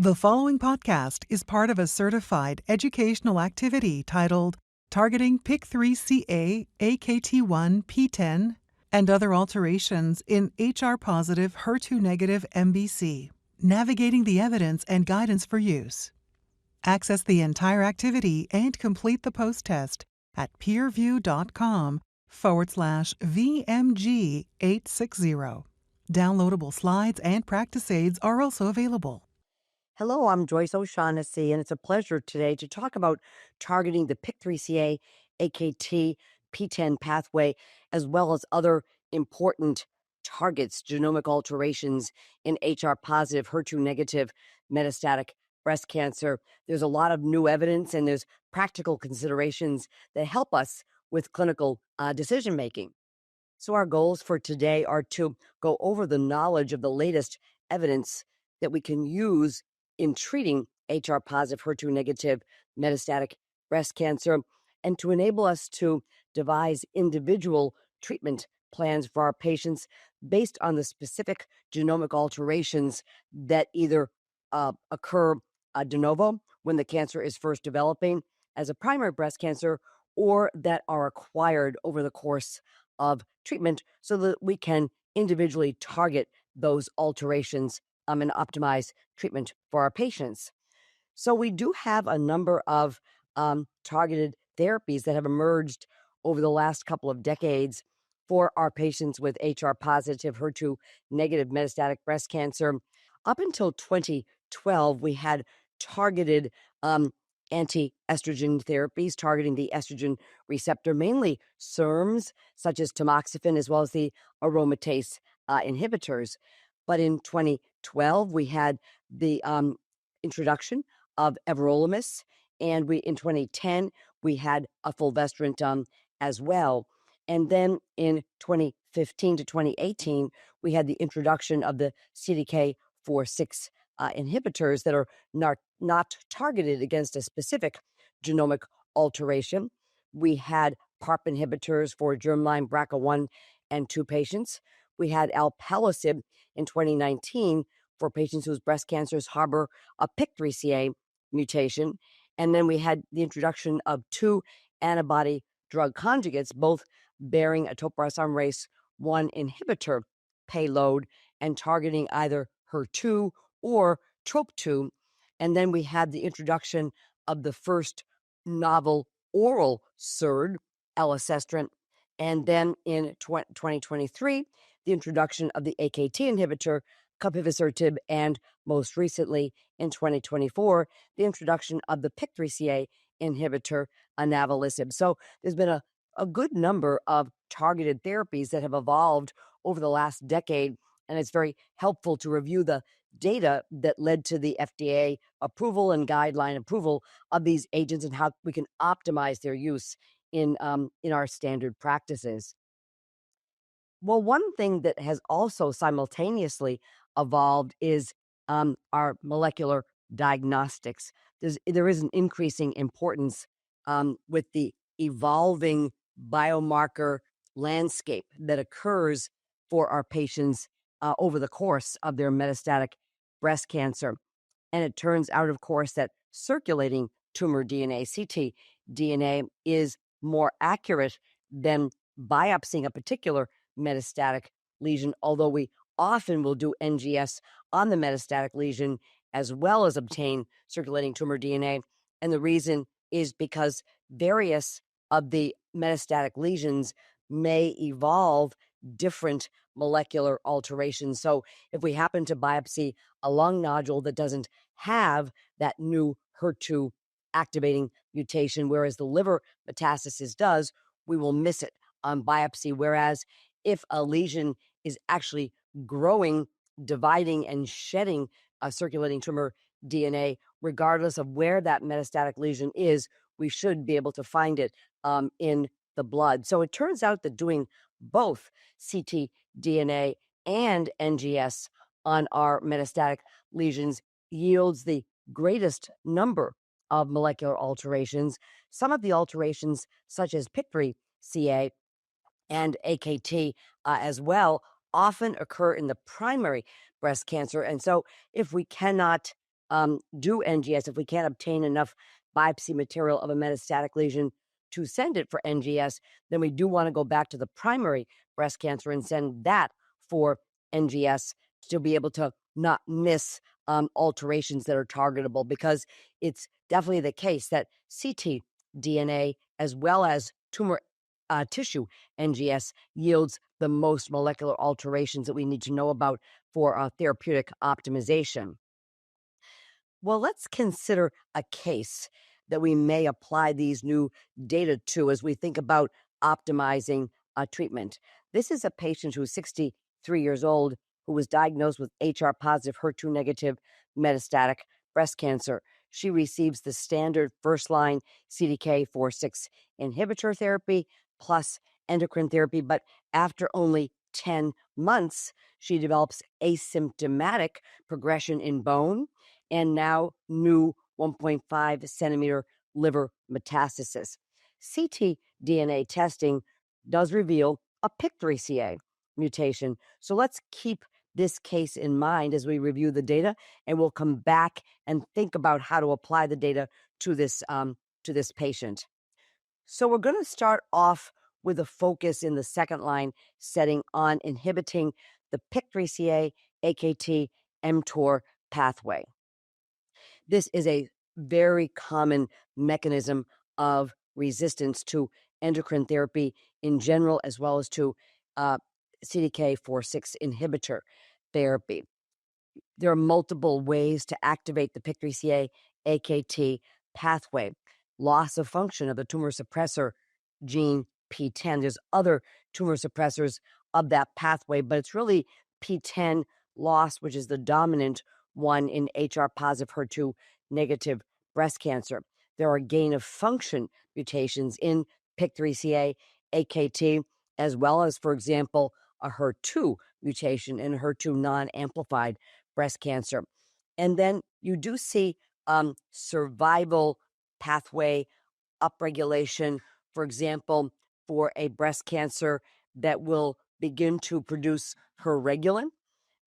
The following podcast is part of a certified educational activity titled Targeting PIK3CA, AKT1, PTEN, and Other Alterations in HR-positive, HER2-negative MBC, Navigating the Evidence and Guidance for Use. Access the entire activity and complete the post-test at peerview.com/VMG860. Downloadable slides and practice aids are also available. Hello, I'm Joyce O'Shaughnessy, and it's a pleasure today to talk about targeting the PIK3CA, AKT, PTEN pathway, as well as other important targets, genomic alterations in HR-positive, HER2-negative metastatic breast cancer. There's a lot of new evidence, and there's practical considerations that help us with clinical decision-making. So our goals for today are to go over the knowledge of the latest evidence that we can use in treating HR-positive, HER2-negative metastatic breast cancer, and to enable us to devise individual treatment plans for our patients based on the specific genomic alterations that either occur de novo when the cancer is first developing as a primary breast cancer, or that are acquired over the course of treatment so that we can individually target those alterations and optimize treatment for our patients. So we do have a number of targeted therapies that have emerged over the last couple of decades for our patients with HR-positive, HER2-negative metastatic breast cancer. Up until 2012, we had targeted anti-estrogen therapies targeting the estrogen receptor, mainly SERMs, such as tamoxifen, as well as the aromatase inhibitors. But in 2012, we had the introduction of everolimus, and in 2010, we had a fulvestrant as well. And then in 2015 to 2018, we had the introduction of the CDK4/6 inhibitors that are not targeted against a specific genomic alteration. We had PARP inhibitors for germline BRCA1 and 2 patients. We had alpelisib in 2019 for patients whose breast cancers harbor a PIK3CA mutation. And then we had the introduction of 2 antibody drug conjugates, both bearing a topoisomerase 1 inhibitor payload and targeting either HER2 or TROP2. And then we had the introduction of the first novel oral SERD, elacestrant. And then in 2023, the introduction of the AKT inhibitor, capivasertib, and most recently in 2024, the introduction of the PIK3CA inhibitor, inavolisib. So there's been a good number of targeted therapies that have evolved over the last decade, and it's very helpful to review the data that led to the FDA approval and guideline approval of these agents and how we can optimize their use in our standard practices. Well, one thing that has also simultaneously evolved is our molecular diagnostics. There is an increasing importance with the evolving biomarker landscape that occurs for our patients over the course of their metastatic breast cancer. And it turns out, of course, that circulating tumor DNA, ctDNA, is more accurate than biopsying a particular metastatic lesion, although we often will do NGS on the metastatic lesion as well as obtain circulating tumor DNA. And the reason is because various of the metastatic lesions may evolve different molecular alterations. So if we happen to biopsy a lung nodule that doesn't have that new HER2 activating mutation, whereas the liver metastasis does, we will miss it on biopsy. Whereas if a lesion is actually growing, dividing, and shedding a circulating tumor DNA, regardless of where that metastatic lesion is, we should be able to find it in the blood. So it turns out that doing both ctDNA and NGS on our metastatic lesions yields the greatest number of molecular alterations. Some of the alterations, such as PIK3CA and AKT as well, often occur in the primary breast cancer. And so if we cannot do NGS, if we can't obtain enough biopsy material of a metastatic lesion to send it for NGS, then we do want to go back to the primary breast cancer and send that for NGS to be able to not miss alterations that are targetable, because it's definitely the case that ctDNA as well as tumor tissue NGS yields the most molecular alterations that we need to know about for therapeutic optimization. Well, let's consider a case that we may apply these new data to as we think about optimizing treatment. This is a patient who's 63 years old who was diagnosed with HR positive, HER2 negative metastatic breast cancer. She receives the standard first line CDK4/6 inhibitor therapy plus endocrine therapy, but after only 10 months, she develops asymptomatic progression in bone and now new 1.5 centimeter liver metastasis. ctDNA testing does reveal a PIK3CA mutation. So let's keep this case in mind as we review the data, and we'll come back and think about how to apply the data to this patient. So we're going to start off with a focus in the second line setting on inhibiting the PIK3CA AKT mTOR pathway. This is a very common mechanism of resistance to endocrine therapy in general, as well as to CDK4/6 inhibitor therapy. There are multiple ways to activate the PIK3CA AKT pathway. Loss of function of the tumor suppressor gene PTEN. There's other tumor suppressors of that pathway, but it's really PTEN loss, which is the dominant one in HR positive, HER2 negative breast cancer. There are gain of function mutations in PIK3CA AKT, as well as, for example, a HER2 mutation in HER2 non-amplified breast cancer. And then you do see survival pathway upregulation, for example, for a breast cancer that will begin to produce herregulin,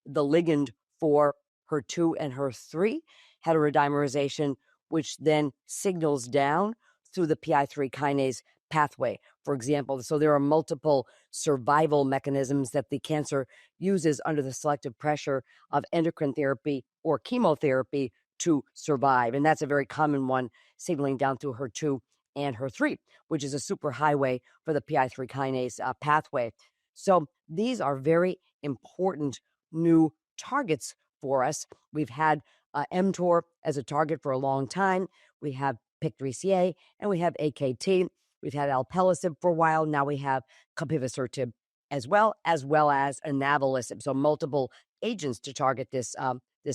the ligand for HER2 and HER3 heterodimerization, which then signals down through the PI3 kinase pathway, for example. So there are multiple survival mechanisms that the cancer uses under the selective pressure of endocrine therapy or chemotherapy to survive. And that's a very common one, signaling down through HER2 and HER3, which is a superhighway for the PI3 kinase pathway. So these are very important new targets for us. We've had mTOR as a target for a long time. We have PIK3CA and we have AKT. We've had alpelisib for a while. Now we have capivasertib as well as inavolisib. So multiple agents to target this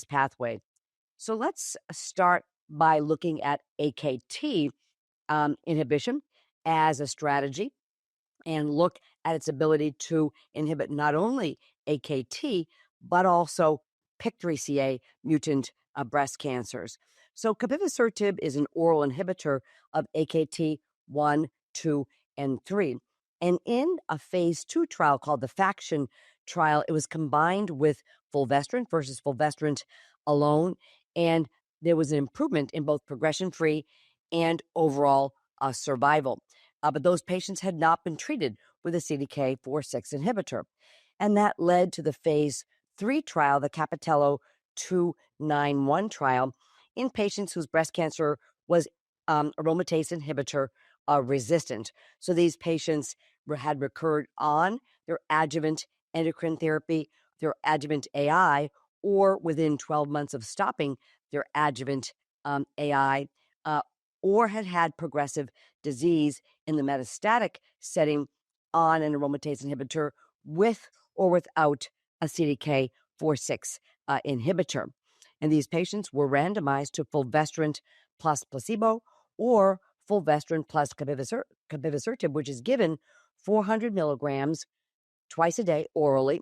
pathway. So let's start by looking at AKT inhibition as a strategy and look at its ability to inhibit not only AKT, but also PIK3CA mutant breast cancers. So capivasertib is an oral inhibitor of AKT 1, 2, and 3. And in a phase 2 trial called the FACTION trial, it was combined with fulvestrant versus fulvestrant alone. And there was an improvement in both progression-free and overall survival. But those patients had not been treated with a CDK4/6 inhibitor. And that led to the phase 3 trial, the Capitello 291 trial, in patients whose breast cancer was aromatase inhibitor resistant. So these patients had recurred on their adjuvant endocrine therapy, their adjuvant AI, or within 12 months of stopping their adjuvant AI, or had had progressive disease in the metastatic setting on an aromatase inhibitor with or without a CDK4/6 inhibitor. And these patients were randomized to fulvestrant plus placebo or fulvestrant plus capivasertib, which is given 400 milligrams twice a day orally,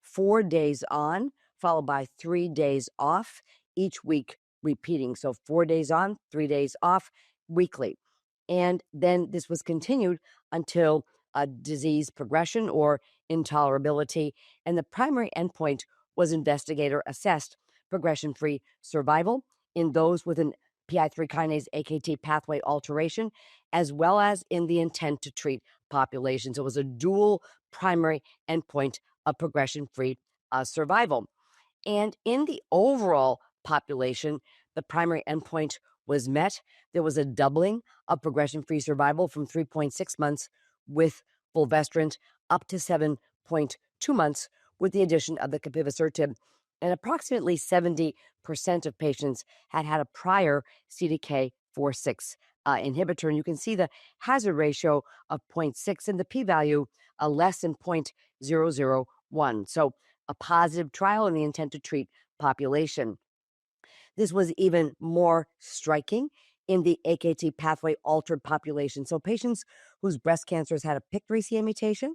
4 days on, followed by 3 days off, each week repeating. So 4 days on, 3 days off weekly. And then this was continued until a disease progression or intolerability. And the primary endpoint was investigator assessed progression-free survival in those with an PI3 kinase AKT pathway alteration, as well as in the intent to treat population. So it was a dual primary endpoint of progression-free survival. And in the overall population, the primary endpoint was met. There was a doubling of progression-free survival from 3.6 months with fulvestrant up to 7.2 months with the addition of the capivasertib. And approximately 70% of patients had had a prior CDK4/6 inhibitor. And you can see the hazard ratio of 0.6 and the p-value less than 0.001. So a positive trial in the intent to treat population. This was even more striking in the AKT pathway altered population. So patients whose breast cancers had a PIK3CA mutation,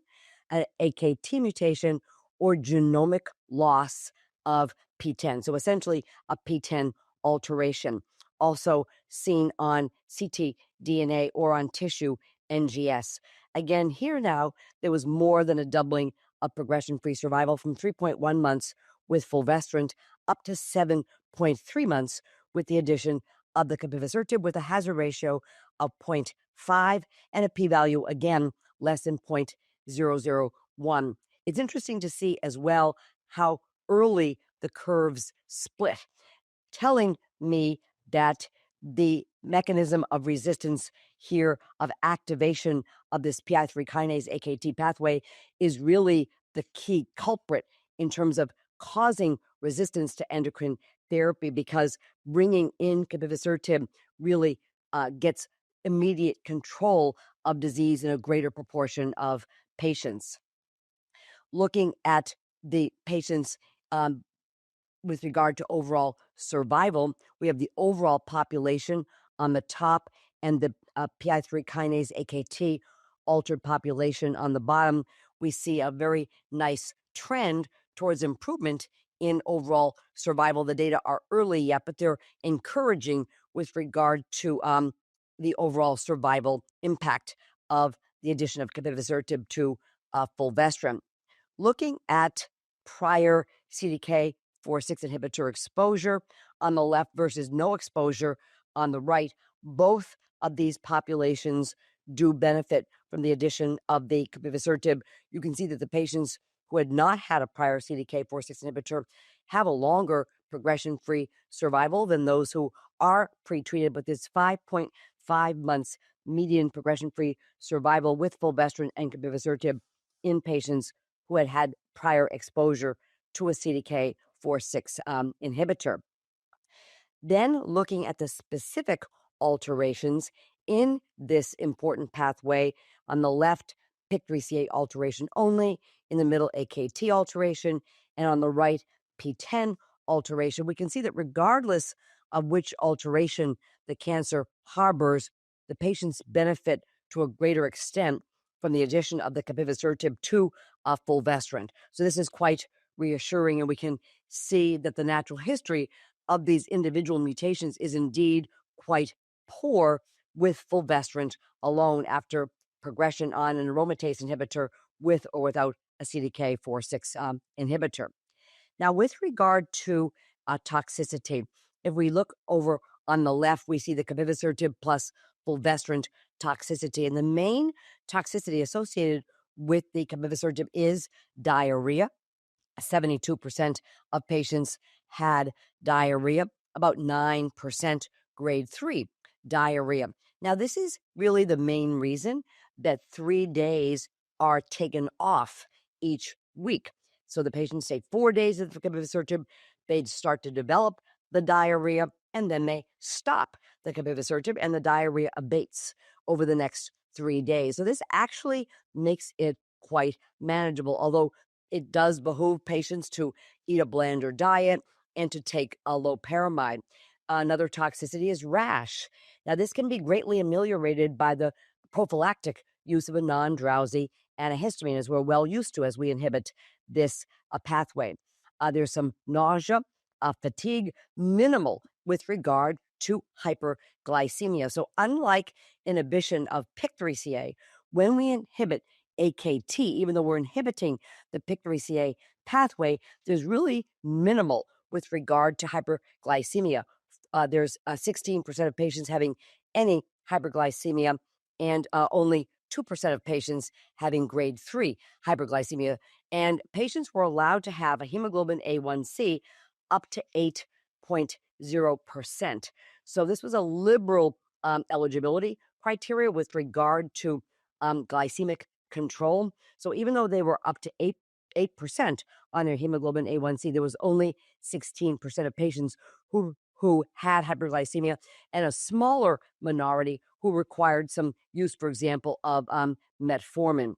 an AKT mutation, or genomic loss of PTEN. So essentially a PTEN alteration, also seen on ctDNA or on tissue NGS. Again, here now, there was more than a doubling of progression-free survival from 3.1 months with fulvestrant up to 7.3 months with the addition of the capivasertib, with a hazard ratio of 0.5 and a p-value, again, less than 0.001. It's interesting to see as well how early the curves split, telling me that the mechanism of resistance here of activation of this PI3 kinase AKT pathway is really the key culprit in terms of causing resistance to endocrine therapy, because bringing in capivasertib really gets immediate control of disease in a greater proportion of patients. Looking at the patients with regard to overall survival, we have the overall population on the top and the PI3 kinase AKT altered population on the bottom. We see a very nice trend towards improvement in overall survival. The data are early yet, but they're encouraging with regard to the overall survival impact of the addition of capivasertib to fulvestrant. Looking at prior CDK4/6 inhibitor exposure on the left versus no exposure on the right, both of these populations do benefit from the addition of the capivasertib. You can see that the patients who had not had a prior CDK4/6 inhibitor have a longer progression-free survival than those who are pretreated, but this 5.5 months median progression-free survival with fulvestrant and capivasertib in patients who had had prior exposure to a CDK4/6 inhibitor. Then looking at the specific alterations in this important pathway, on the left, PIK3CA alteration only, in the middle, AKT alteration, and on the right, PTEN alteration, we can see that regardless of which alteration the cancer harbors, the patients benefit to a greater extent from the addition of the capivasertib to fulvestrant. So this is quite reassuring, and we can see that the natural history of these individual mutations is indeed quite poor with fulvestrant alone after progression on an aromatase inhibitor with or without a CDK4/6 inhibitor. Now, with regard to toxicity, if we look over on the left, we see the capivasertib plus fulvestrant toxicity. And the main toxicity associated with the capivasertib is diarrhea. 72% of patients had diarrhea, about 9% grade 3 diarrhea. Now, this is really the main reason that 3 days are taken off each week. So the patients take 4 days of the capivasertib, they start to develop the diarrhea, and then they stop the capivasertib, and the diarrhea abates over the next 3 days. So this actually makes it quite manageable, although it does behoove patients to eat a blander diet and to take a loperamide. Another toxicity is rash. Now, this can be greatly ameliorated by the prophylactic use of a non-drowsy antihistamine, as we're well used to as we inhibit this pathway. There's some nausea, fatigue, minimal with regard to hyperglycemia. So unlike inhibition of PIK3CA, when we inhibit AKT, even though we're inhibiting the PIK3CA pathway, there's really minimal with regard to hyperglycemia. there's 16% of patients having any hyperglycemia and only 2% of patients having grade 3 hyperglycemia. And patients were allowed to have a hemoglobin A1C up to 8.0%. So this was a liberal eligibility criteria with regard to glycemic control. So even though they were up to 8% on their hemoglobin A1C, there was only 16% of patients who had hyperglycemia, and a smaller minority who required some use, for example, of metformin.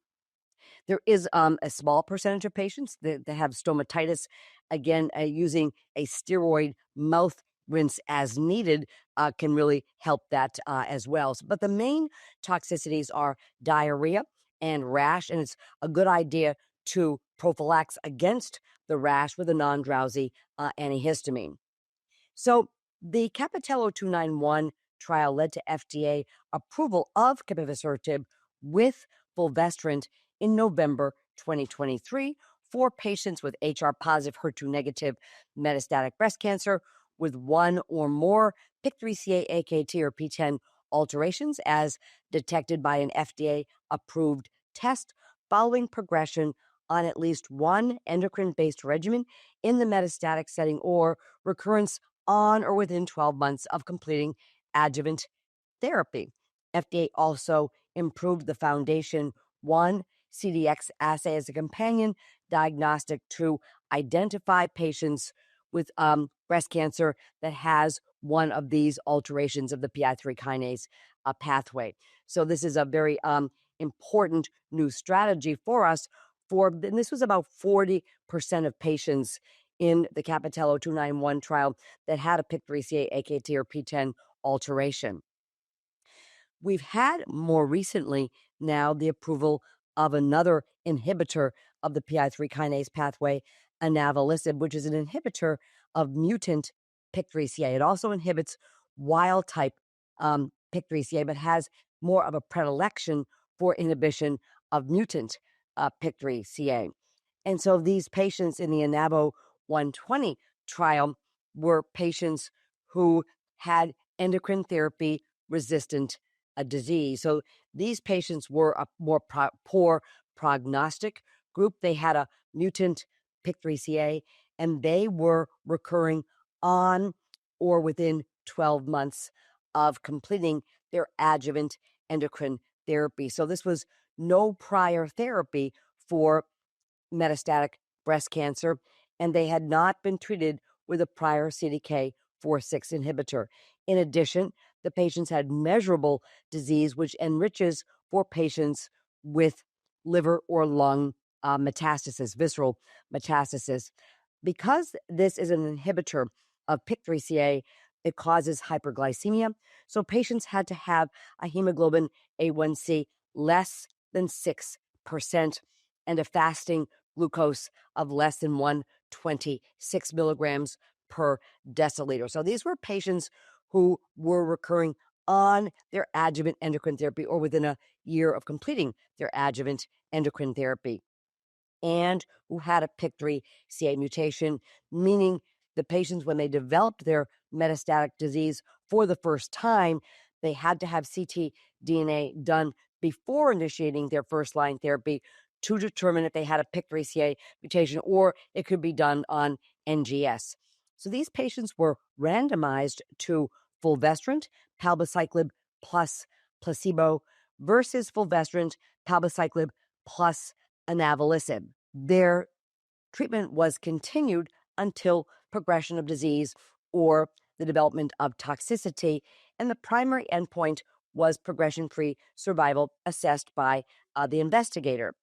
There is a small percentage of patients that have stomatitis, again, using a steroid mouth rinse as needed can really help that as well. But the main toxicities are diarrhea and rash, and it's a good idea to prophylax against the rash with a non-drowsy antihistamine. So the Capitello 291 trial led to FDA approval of capivasertib with fulvestrant in November 2023 for patients with HR-positive, HER2-negative metastatic breast cancer with one or more PIK3CA, AKT, or PTEN alterations as detected by an FDA-approved test following progression on at least one endocrine-based regimen in the metastatic setting or recurrence on or within 12 months of completing adjuvant therapy. FDA also improved the Foundation 1 CDX assay as a companion diagnostic to identify patients with breast cancer that has one of these alterations of the PI3 kinase pathway. So this is a very important new strategy for us. And this was about 40% of patients in the Capitello 291 trial that had a PIK3CA, AKT, or PTEN alteration. We've had more recently now the approval of another inhibitor of the PI3 kinase pathway, inavolisib, which is an inhibitor of mutant PIK3CA. It also inhibits wild type PIK3CA, but has more of a predilection for inhibition of mutant PIK3CA. And so these patients in the Inavo 120 trial were patients who had endocrine therapy resistant disease. So these patients were a more poor prognostic group. They had a mutant PIK3CA, and they were recurring on or within 12 months of completing their adjuvant endocrine therapy. So this was no prior therapy for metastatic breast cancer, and they had not been treated with a prior CDK4/6 inhibitor. In addition, the patients had measurable disease, which enriches for patients with liver or lung metastasis, visceral metastasis. Because this is an inhibitor of PIK3CA, it causes hyperglycemia. So patients had to have a hemoglobin A1C less than 6% and a fasting glucose of less than 126 milligrams per deciliter. So these were patients who were recurring on their adjuvant endocrine therapy or within a year of completing their adjuvant endocrine therapy, and who had a PIK3CA mutation, meaning the patients, when they developed their metastatic disease for the first time, they had to have ctDNA done before initiating their first-line therapy to determine if they had a PIK3CA mutation, or it could be done on NGS. So these patients were randomized to fulvestrant, palbociclib plus placebo versus fulvestrant, palbociclib plus inavolisib. Their treatment was continued until progression of disease or the development of toxicity, and the primary endpoint was progression-free survival assessed by the investigator.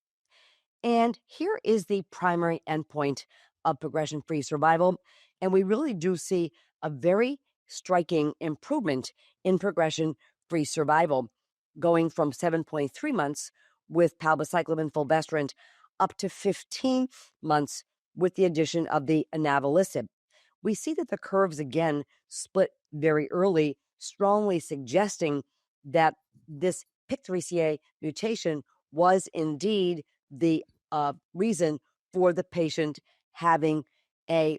And here is the primary endpoint of progression-free survival, and we really do see a very striking improvement in progression-free survival, going from 7.3 months with palbociclib and fulvestrant up to 15 months with the addition of the inavolisib. We see that the curves again split very early, strongly suggesting that this PIK3CA mutation was indeed the reason for the patient having a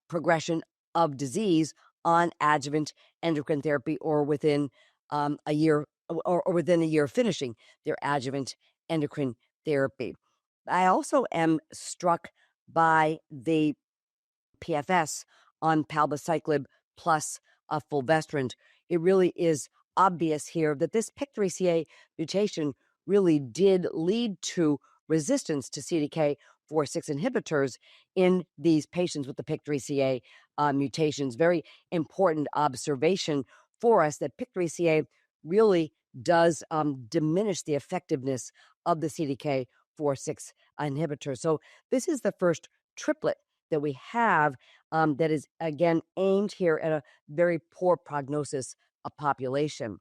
progression of disease on adjuvant endocrine therapy or within a year or within a year of finishing their adjuvant endocrine therapy. I also am struck by the PFS on palbociclib plus fulvestrant. It really is obvious here that this PIK3CA mutation really did lead to resistance to CDK4/6 inhibitors in these patients with the PIK3CA mutations. Very important observation for us that PIK3CA really does diminish the effectiveness of the CDK4/6 inhibitor. So this is the first triplet that we have that is, again, aimed here at a very poor prognosis population.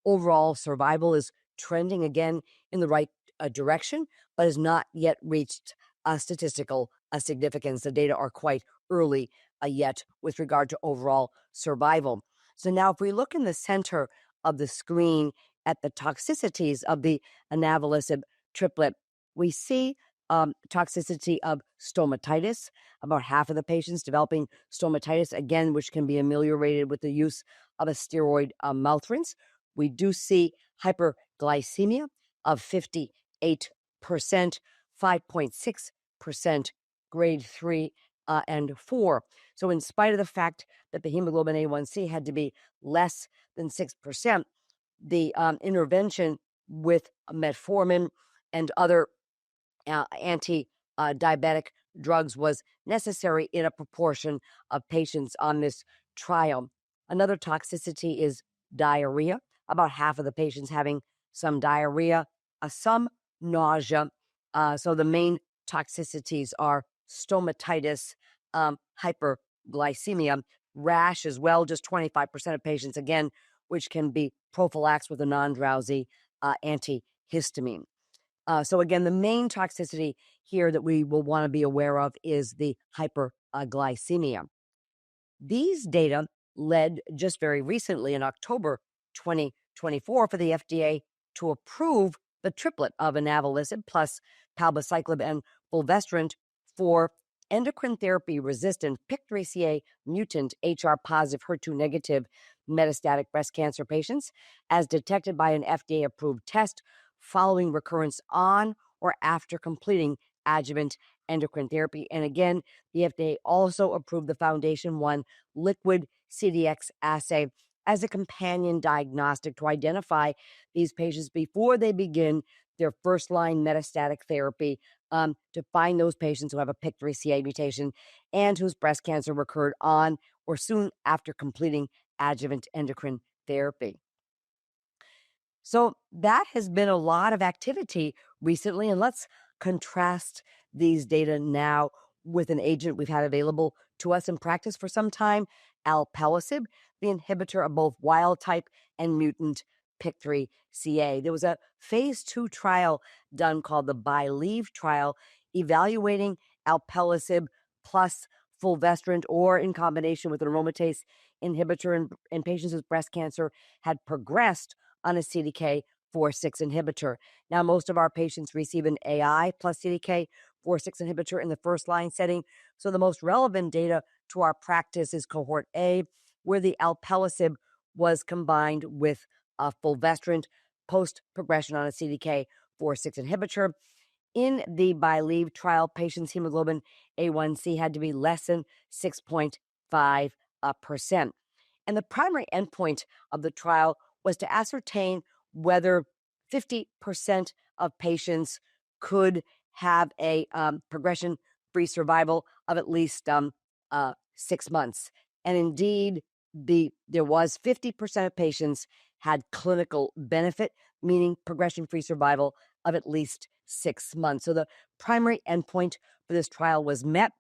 Overall survival is trending again in the right direction, but has not yet reached statistical significance. The data are quite early yet with regard to overall survival. So now if we look in the center of the screen at the toxicities of the inavolisib triplet, we see toxicity of stomatitis. About half of the patients developing stomatitis, again, which can be ameliorated with the use of a steroid mouth rinse. We do see hyperglycemia of 58%, 5.6% grade 3 and 4. So in spite of the fact that the hemoglobin A1C had to be less than 6%, the intervention with metformin and other anti-diabetic drugs was necessary in a proportion of patients on this trial. Another toxicity is diarrhea. About half of the patients having some diarrhea, some nausea. So the main toxicities are stomatitis, hyperglycemia, rash as well, just 25% of patients, again, which can be prophylaxed with a non-drowsy antihistamine. So again, the main toxicity here that we will want to be aware of is the hyperglycemia. These data led just very recently in October 2024 for the FDA to approve the triplet of inavolisib plus palbociclib and fulvestrant for endocrine therapy resistant PIK3CA mutant HR positive HER2 negative metastatic breast cancer patients as detected by an FDA approved test following recurrence on or after completing adjuvant endocrine therapy. And again, the FDA also approved the Foundation 1 liquid CDX assay as a companion diagnostic to identify these patients before they begin their first-line metastatic therapy, to find those patients who have a PIK3CA mutation and whose breast cancer recurred on or soon after completing adjuvant endocrine therapy. So that has been a lot of activity recently, and let's contrast these data now with an agent we've had available to us in practice for some time, alpelisib, the inhibitor of both wild-type and mutant PIK3CA. There was a phase 2 trial done called the BYLieve trial evaluating alpelisib plus fulvestrant or in combination with an aromatase inhibitor in patients whose breast cancer had progressed on a CDK4/6 inhibitor. Now, most of our patients receive an AI plus CDK4/6 inhibitor in the first line setting. So the most relevant data to our practice is cohort A, where the alpelisib was combined with fulvestrant post progression on a CDK4/6 inhibitor. In the BYLieve trial, patients' hemoglobin A1C had to be less than 6.5%. And the primary endpoint of the trial was to ascertain whether 50% of patients could have a progression-free survival of at least 6 months. And indeed, there was 50% of patients had clinical benefit, meaning progression-free survival of at least 6 months. So the primary endpoint for this trial was met,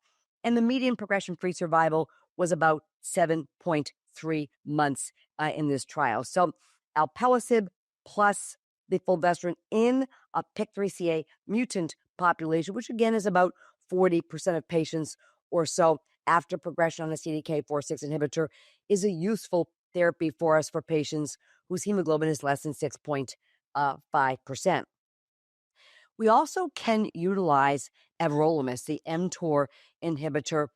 and the median progression-free survival was about 7.3 months in this trial. So alpelisib plus the fulvestrant in a PIK3CA mutant population, which again is about 40% of patients or so after progression on a CDK4/6 inhibitor, is a useful therapy for us for patients whose hemoglobin is less than 6.5%. We also can utilize everolimus, the mTOR inhibitor,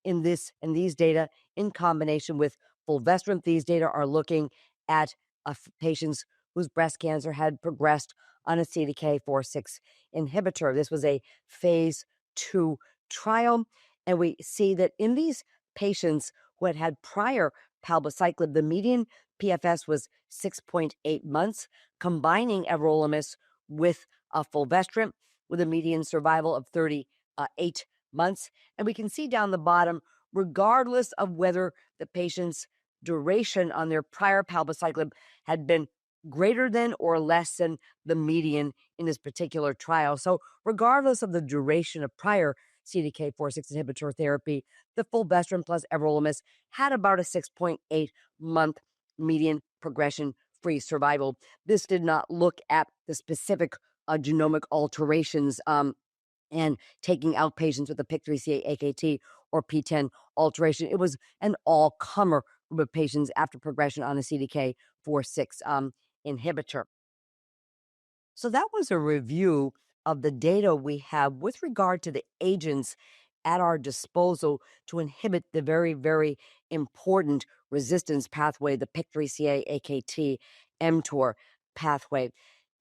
in these data in combination with fulvestrant. These data are looking at patients whose breast cancer had progressed on a CDK4/6 inhibitor. This was a phase 2 trial, and we see that in these patients who had had prior palbociclib, the median PFS was 6.8 months, combining everolimus with fulvestrant, with a median survival of 38 months. And we can see down the bottom, regardless of whether the patient's duration on their prior palbociclib had been greater than or less than the median in this particular trial. So regardless of the duration of prior CDK4/6 inhibitor therapy, the fulvestrant plus everolimus had about a 6.8 month median progression-free survival. This did not look at the specific genomic alterations and taking out patients with a PIK3CA, AKT, or PTEN alteration. It was an all-comer group of patients after progression on a CDK4/6 inhibitor. So that was a review of the data we have with regard to the agents at our disposal to inhibit the very, very important resistance pathway, the PIK3CA, AKT, mTOR pathway.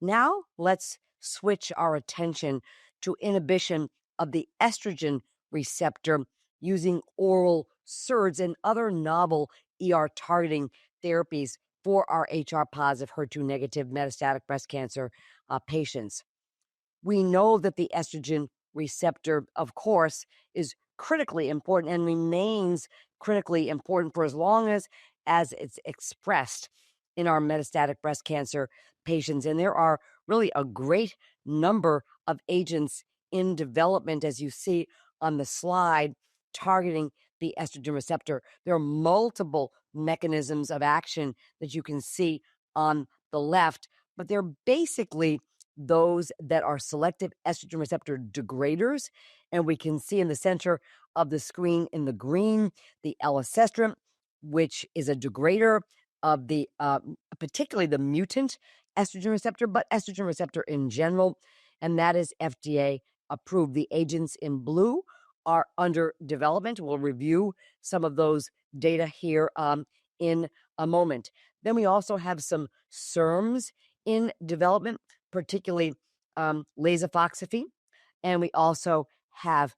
Now let's switch our attention to inhibition of the estrogen receptor using oral SERDs and other novel ER targeting therapies for our HR positive, HER2 negative metastatic breast cancer patients. We know that the estrogen receptor, of course, is critically important and remains critically important for as long as it's expressed in our metastatic breast cancer patients. And there are really a great number of agents in development, as you see on the slide, targeting the estrogen receptor. There are multiple mechanisms of action that you can see on the left, but they're basically those that are selective estrogen receptor degraders. And we can see in the center of the screen in the green, the elacestrant, which is a degrader of the particularly the mutant estrogen receptor, but estrogen receptor in general, and that is FDA approved. The agents in blue are under development. We'll review some of those data here in a moment. Then we also have some SERMs in development, particularly lasofoxifene, and we also have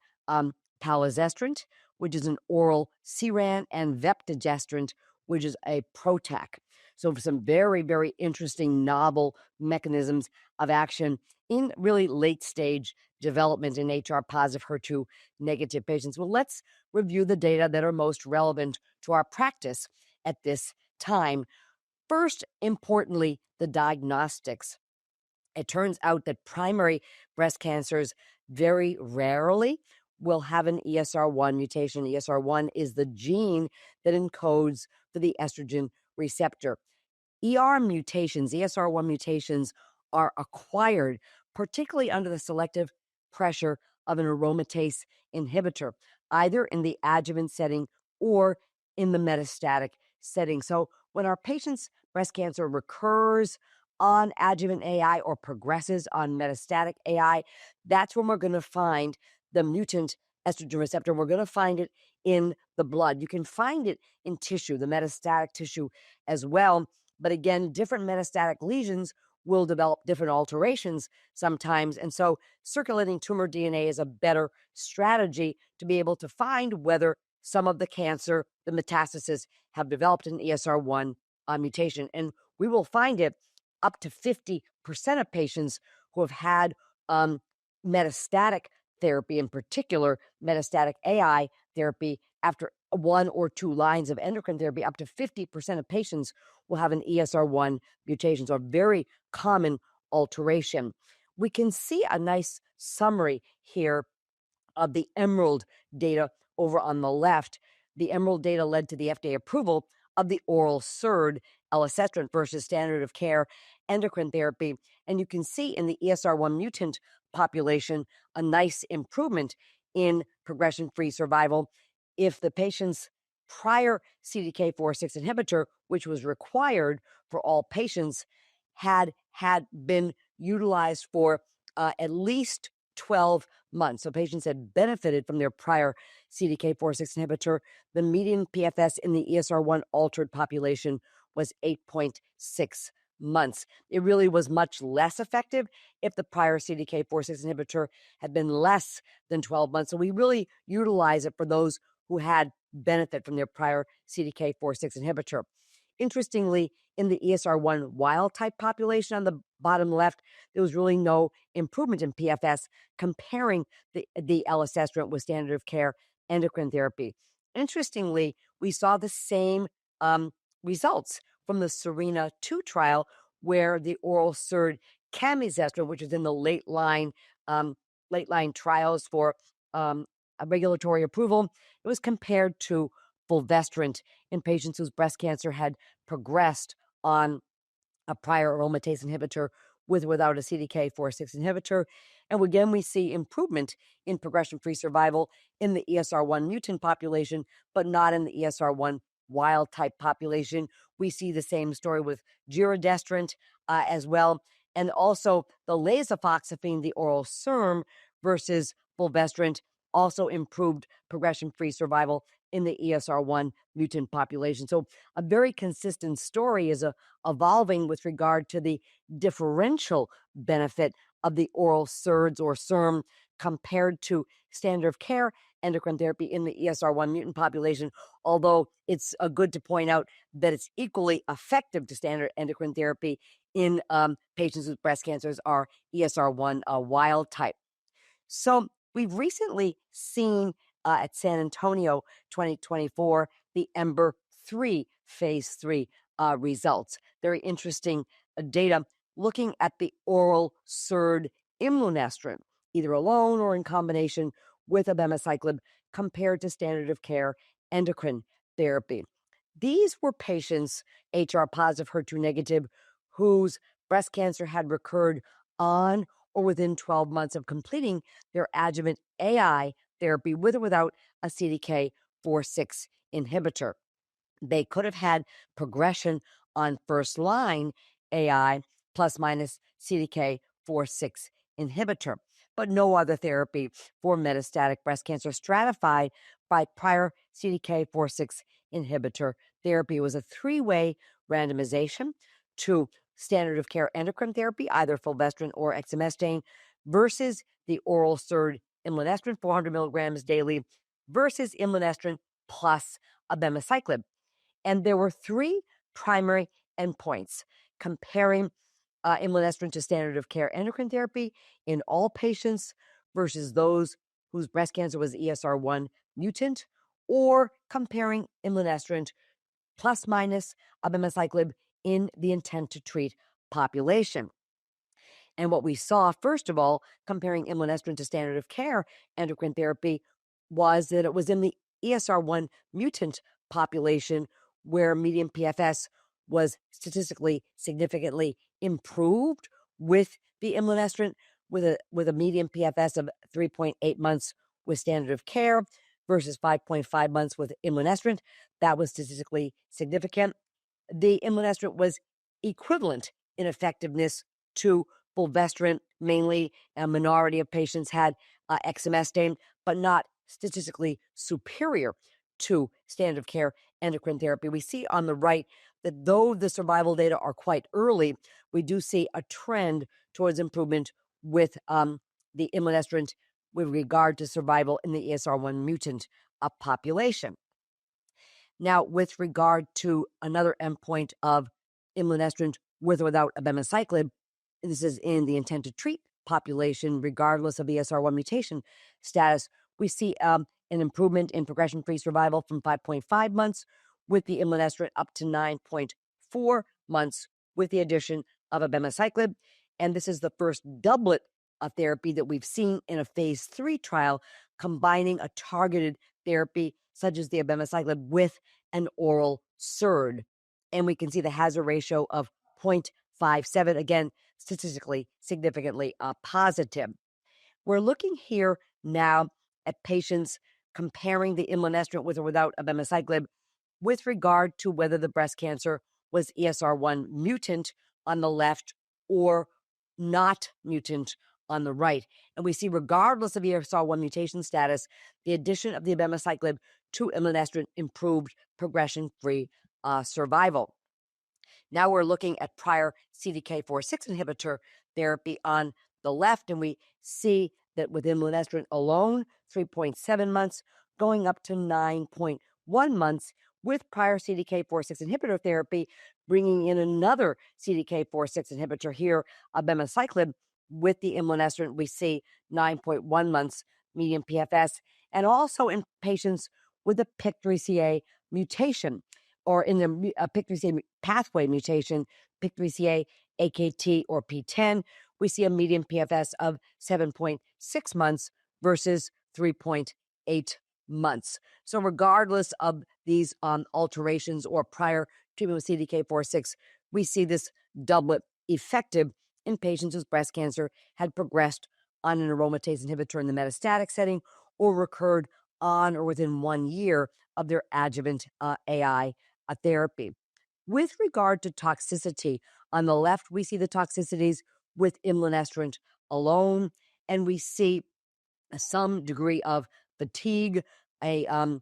palazestrant, which is an oral CERAN, and vepdegestrant, which is a PROTAC. So some very, very interesting novel mechanisms of action in really late stage development in HR positive, HER2 negative patients. Well, let's review the data that are most relevant to our practice at this time. First, importantly, the diagnostics. It turns out that primary breast cancers very rarely will have an ESR1 mutation. ESR1 is the gene that encodes for the estrogen receptor. ESR1 mutations are acquired, particularly under the selective pressure of an aromatase inhibitor, either in the adjuvant setting or in the metastatic setting. So when our patient's breast cancer recurs on adjuvant AI or progresses on metastatic AI, that's when we're going to find the mutant estrogen receptor. We're going to find it in the blood. You can find it in tissue, the metastatic tissue as well. But again, different metastatic lesions will develop different alterations sometimes. And so circulating tumor DNA is a better strategy to be able to find whether some of the cancer, the metastases, have developed an ESR1 mutation. And we will find it up to 50% of patients who have had metastatic therapy, in particular metastatic AI therapy, after 1 or 2 lines of endocrine therapy. Up to 50% of patients will have an ESR1 mutation, so a very common alteration. We can see a nice summary here of the EMERALD data over on the left. The EMERALD data led to the FDA approval of the oral SERD, elacestrant, versus standard of care endocrine therapy. And you can see in the ESR1 mutant population a nice improvement in progression-free survival if the patient's prior CDK4/6 inhibitor, which was required for all patients, had been utilized for at least 12 months. So patients had benefited from their prior CDK4/6 inhibitor. The median PFS in the ESR1 altered population was 8.6 months. It really was much less effective if the prior CDK4/6 inhibitor had been less than 12 months. So we really utilize it for those who had benefit from their prior CDK4/6 inhibitor. Interestingly, in the ESR1 wild type population on the bottom left, there was really no improvement in PFS comparing the elacestrant with standard of care endocrine therapy. Interestingly, we saw the same results from the SERENA-2 trial, where the oral SERD camizestrant, which is in the late line trials for a regulatory approval, it was compared to fulvestrant in patients whose breast cancer had progressed on a prior aromatase inhibitor with or without a CDK4/6 inhibitor. And again, we see improvement in progression-free survival in the ESR1 mutant population, but not in the ESR1 wild type population. We see the same story with giredestrant as well. And also the lasofoxifene, the oral SERM versus fulvestrant, also improved progression-free survival in the ESR1 mutant population. So a very consistent story is evolving with regard to the differential benefit of the oral SERDs or SERM compared to standard of care endocrine therapy in the ESR1 mutant population, although it's good to point out that it's equally effective to standard endocrine therapy in patients whose breast cancers are ESR1 wild type. So we've recently seen at San Antonio 2024 the EMBER-3 phase 3 results. Very interesting data looking at the oral SERD imlunestrant, either alone or in combination with abemaciclib, compared to standard of care endocrine therapy. These were patients, HR positive, HER2 negative, whose breast cancer had recurred on or within 12 months of completing their adjuvant AI therapy with or without a CDK4/6 inhibitor. They could have had progression on first line AI plus minus CDK4/6 inhibitor, but no other therapy for metastatic breast cancer stratified by prior CDK4/6 inhibitor therapy. It was a three-way randomization to standard of care endocrine therapy, either fulvestrant or exemestane, versus the oral SERD imlunestrant, 400 milligrams daily, versus imlunestrant plus abemaciclib. And there were three primary endpoints comparing imlunestrant to standard of care endocrine therapy in all patients versus those whose breast cancer was ESR1 mutant, or comparing imlunestrant plus minus abemaciclib in the intent to treat population. And what we saw, first of all, comparing imlunestrant to standard of care endocrine therapy, was that it was in the ESR1 mutant population where median PFS was statistically significantly improved with the imlunestrant, with a median PFS of 3.8 months with standard of care versus 5.5 months with imlunestrant. That was statistically significant. The imlunestrant was equivalent in effectiveness to fulvestrant. Mainly a minority of patients had exemestane, but not statistically superior to standard of care endocrine therapy. We see on the right that though the survival data are quite early, we do see a trend towards improvement with the imlunestrant with regard to survival in the ESR1 mutant population. Now, with regard to another endpoint of imlunestrant with or without abemaciclib, this is in the intent to treat population, regardless of ESR1 mutation status, we see an improvement in progression-free survival from 5.5 months with the imlunestrant up to 9.4 months with the addition of abemaciclib. And this is the first doublet of therapy that we've seen in a phase 3 trial, combining a targeted therapy such as the abemaciclib with an oral SERD. And we can see the hazard ratio of 0.57, again, statistically significantly positive. We're looking here now at patients comparing the imlunestrant with or without abemaciclib with regard to whether the breast cancer was ESR1 mutant on the left or not mutant on the right. And we see, regardless of ESR1 mutation status, the addition of the abemaciclib to imlunestrant improved progression-free survival. Now we're looking at prior CDK4/6 inhibitor therapy on the left, and we see that with imlunestrant alone, 3.7 months, going up to 9.1 months with prior CDK4/6 inhibitor therapy, bringing in another CDK4/6 inhibitor here, abemaciclib. With the imlunestrant, we see 9.1 months median PFS, and also in patients with a PIK3CA mutation, or in the PIK3CA pathway mutation, PIK3CA, AKT, or PTEN, we see a median PFS of 7.6 months versus 3.8 months. So regardless of these alterations or prior treatment with CDK4/6, we see this doublet effective in patients whose breast cancer had progressed on an aromatase inhibitor in the metastatic setting or recurred on or within 1 year of their adjuvant AI therapy. With regard to toxicity, on the left, we see the toxicities with imlunestrant alone, and we see some degree of fatigue, a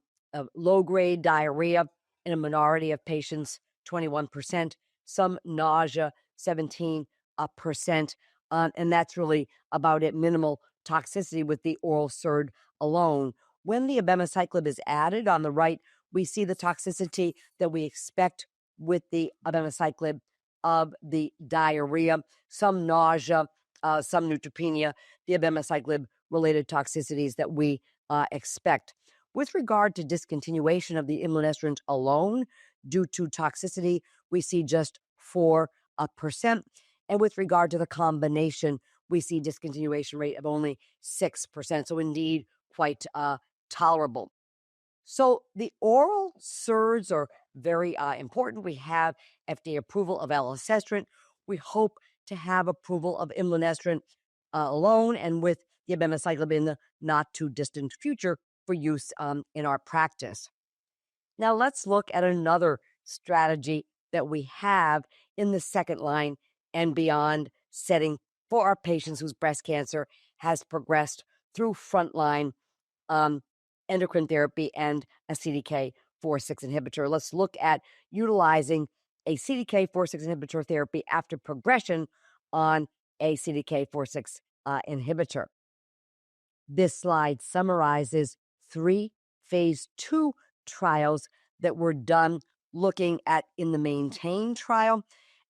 low-grade diarrhea in a minority of patients, 21%, some nausea, 17%, and that's really about it, minimal toxicity with the oral SERD alone. When the abemaciclib is added on the right, we see the toxicity that we expect with the abemaciclib of the diarrhea, some nausea, some neutropenia, the abemaciclib-related toxicities that we expect. With regard to discontinuation of the imlunestrant alone due to toxicity, we see just 4%. And with regard to the combination, we see discontinuation rate of only 6%. So indeed, quite tolerable. So the oral SERDs are very important. We have FDA approval of elacestrant. We hope to have approval of imlunestrant alone and with the abemaciclib in the not-too-distant future for use in our practice. Now let's look at another strategy that we have in the second line and beyond setting for our patients whose breast cancer has progressed through frontline endocrine therapy and a CDK4/6 inhibitor. Let's look at utilizing a CDK4/6 inhibitor therapy after progression on a CDK4/6 inhibitor. This slide summarizes 3 phase 2 trials that were done looking at in the MAINTAIN trial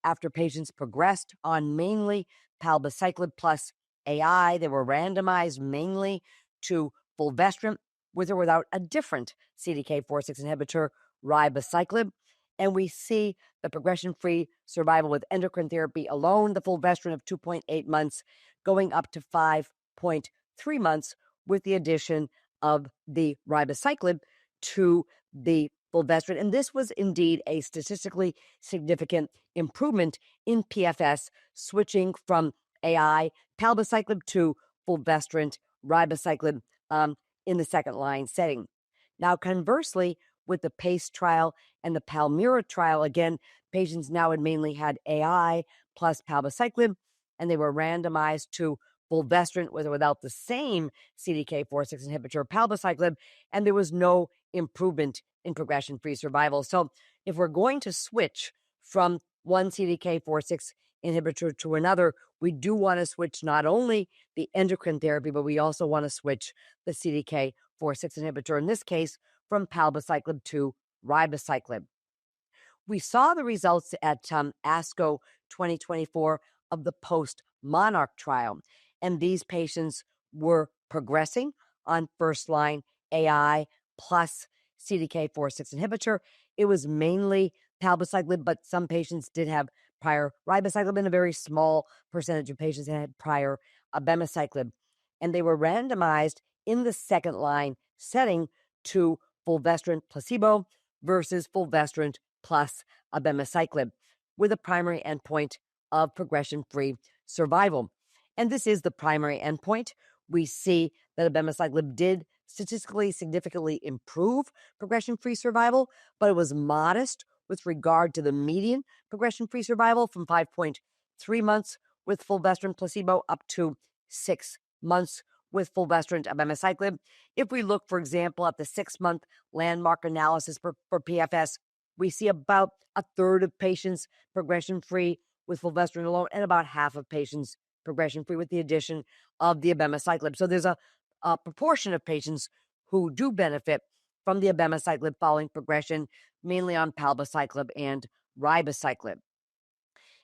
after patients progressed on mainly palbociclib plus AI. They were randomized mainly to fulvestrant with or without a different CDK4/6 inhibitor, ribociclib. And we see the progression-free survival with endocrine therapy alone, the fulvestrant of 2.8 months, going up to 5.3 months with the addition of the ribociclib to the fulvestrant. And this was indeed a statistically significant improvement in PFS, switching from AI, palbociclib to fulvestrant, ribociclib in the second line setting. Now, conversely, with the PACE trial and the Palmyra trial, again, patients now had mainly had AI plus palbociclib, and they were randomized to fulvestrant with or without the same CDK4/6 inhibitor, palbociclib, and there was no improvement in progression-free survival. So if we're going to switch from one CDK4/6 inhibitor to another, we do want to switch not only the endocrine therapy, but we also want to switch the CDK4/6 inhibitor, in this case, from palbociclib to ribociclib. We saw the results at ASCO 2024 of the post-MONARCH trial, and these patients were progressing on first-line AI plus CDK4/6 inhibitor. It was mainly palbociclib, but some patients did have prior ribociclib, and a very small percentage of patients had prior abemaciclib. And they were randomized in the second-line setting to fulvestrant placebo versus fulvestrant plus abemaciclib, with a primary endpoint of progression-free survival. And this is the primary endpoint. We see that abemaciclib did statistically significantly improve progression-free survival, but it was modest with regard to the median progression-free survival from 5.3 months with fulvestrant placebo up to 6 months with fulvestrant abemaciclib. If we look, for example, at the 6-month landmark analysis for PFS, we see about a third of patients progression-free with fulvestrant alone and about half of patients progression-free with the addition of the abemaciclib. So there's a proportion of patients who do benefit from the abemaciclib following progression, mainly on palbociclib and ribociclib.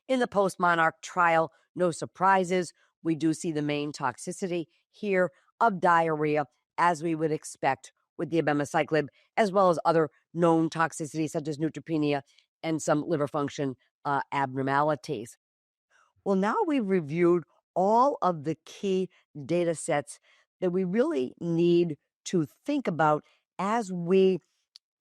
In the post-MONARCH trial, no surprises. We do see the main toxicity here of diarrhea, as we would expect with the abemaciclib, as well as other known toxicities such as neutropenia and some liver function abnormalities. Well, now we've reviewed all of the key data sets that we really need to think about as we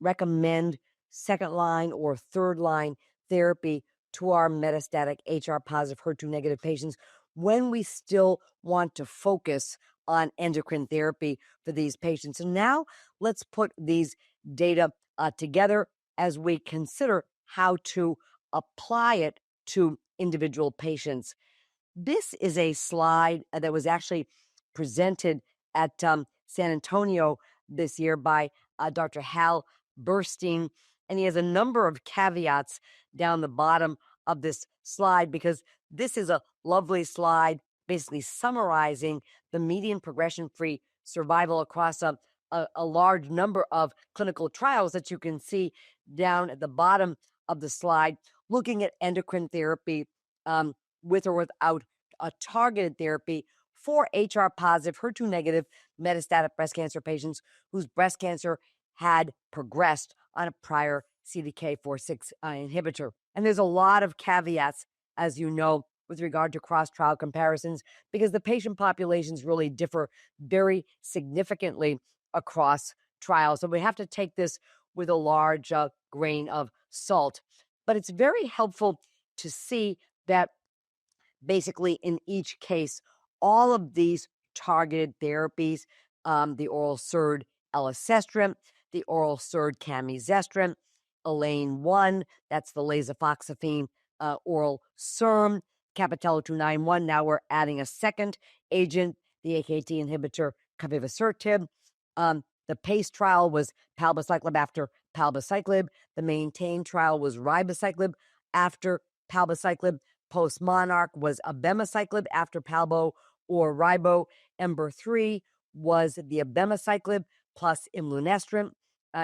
recommend second line or third line therapy to our metastatic HR positive, HER2 negative patients when we still want to focus on endocrine therapy for these patients. So now let's put these data together as we consider how to apply it to individual patients. This is a slide that was actually presented at San Antonio this year by Dr. Hal Burstein, and he has a number of caveats down the bottom of this slide because this is a lovely slide basically summarizing the median progression-free survival across a large number of clinical trials that you can see down at the bottom of the slide, looking at endocrine therapy with or without a targeted therapy for HR positive, HER2 negative metastatic breast cancer patients whose breast cancer had progressed on a prior CDK4/6 inhibitor. And there's a lot of caveats, as you know, with regard to cross-trial comparisons, because the patient populations really differ very significantly across trials. So we have to take this with a large grain of salt. But it's very helpful to see that basically in each case, all of these targeted therapies, the oral SERD elacestrant, the oral SERD camizestrant, Elaine-1, that's the lasofoxifene oral SERM, Capitello-291. Now we're adding a second agent, the AKT inhibitor capivasertib. The PACE trial was palbociclib after palbociclib. The MAINTAIN trial was ribociclib after palbociclib. Post-MONARCH was abemaciclib after palbo or ribo. EMBER-3 was the abemaciclib plus imlunestrant,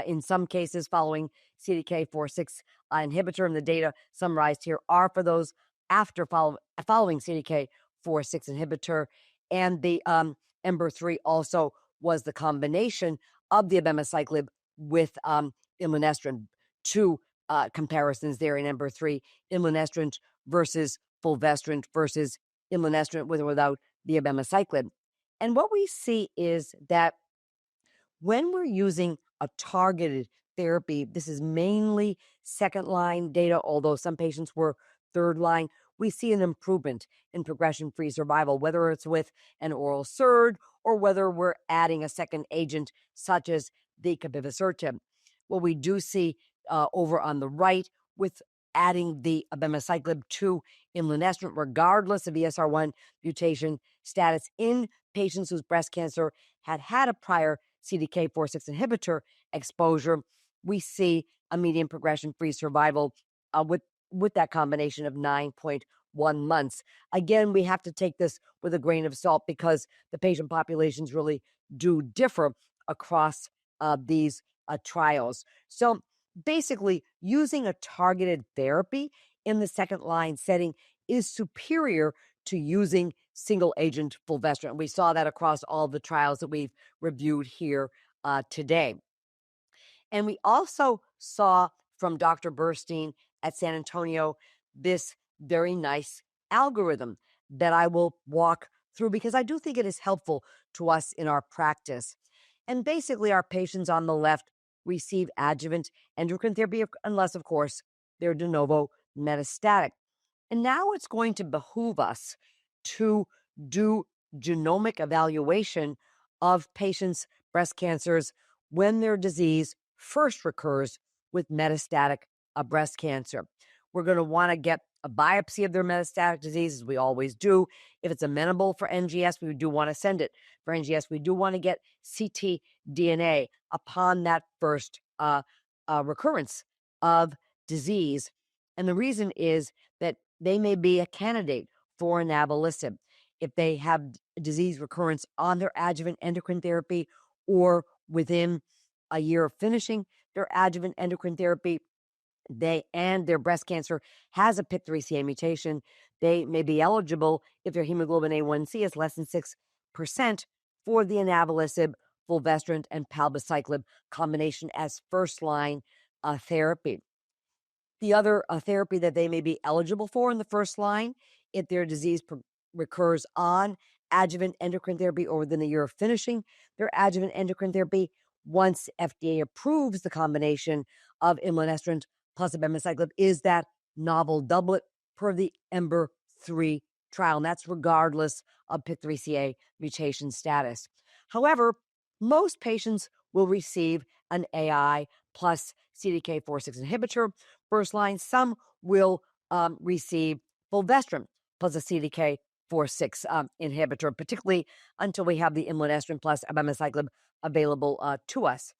in some cases following CDK4/6 inhibitor, and the data summarized here are for those after following CDK4/6 inhibitor. And the EMBER-3 also was the combination of the abemaciclib with imlunestrant. Two comparisons there in EMBER-3, imlunestrant versus fulvestrant versus imlunestrant with or without the abemaciclib. And what we see is that when we're using a targeted therapy, this is mainly second-line data, although some patients were third-line, we see an improvement in progression-free survival, whether it's with an oral SERD or whether we're adding a second agent such as the capivasertib. What we do see over on the right with adding the abemaciclib to imlunestrant, regardless of ESR1 mutation status in patients whose breast cancer had a prior CDK4/6 inhibitor exposure, we see a median progression-free survival with that combination of 9.1 months. Again, we have to take this with a grain of salt because the patient populations really do differ across these trials. So basically, using a targeted therapy in the second line setting is superior to using single agent fulvestrant. We saw that across all the trials that we've reviewed here today. And we also saw from Dr. Burstein at San Antonio this very nice algorithm that I will walk through because I do think it is helpful to us in our practice. And basically, our patients on the left receive adjuvant endocrine therapy, unless, of course, they're de novo metastatic. And now it's going to behoove us to do genomic evaluation of patients' breast cancers when their disease first recurs with metastatic breast cancer. we're going to want to get a biopsy of their metastatic disease, as we always do. If it's amenable for NGS, we do want to send it for NGS. We do want to get ctDNA upon that first recurrence of disease. And the reason is that they may be a candidate for inavolisib if they have disease recurrence on their adjuvant endocrine therapy or within a year of finishing their adjuvant endocrine therapy, their breast cancer has a PIK3CA mutation. They may be eligible if their hemoglobin A1C is less than 6% for the inavolisib, fulvestrant, and palbociclib combination as first-line therapy. The other therapy that they may be eligible for in the first line, if their disease recurs on adjuvant endocrine therapy or within a year of finishing their adjuvant endocrine therapy, once FDA approves the combination of imlunestrant plus abemaciclib, is that novel doublet per the EMBER-3 trial, and that's regardless of PIK3CA mutation status. However, most patients will receive an AI plus CDK4/6 inhibitor first line. Some will receive fulvestrant plus a CDK4/6 inhibitor, particularly until we have the imlunestrant plus abemaciclib available to us.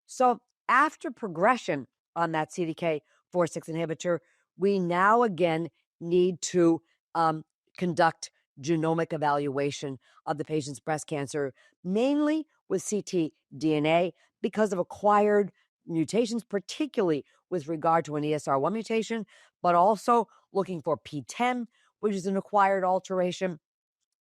So after progression on that CDK4/6 inhibitor, we now again need to conduct genomic evaluation of the patient's breast cancer, mainly with ctDNA because of acquired mutations, particularly with regard to an ESR1 mutation, but also looking for PTEN, which is an acquired alteration,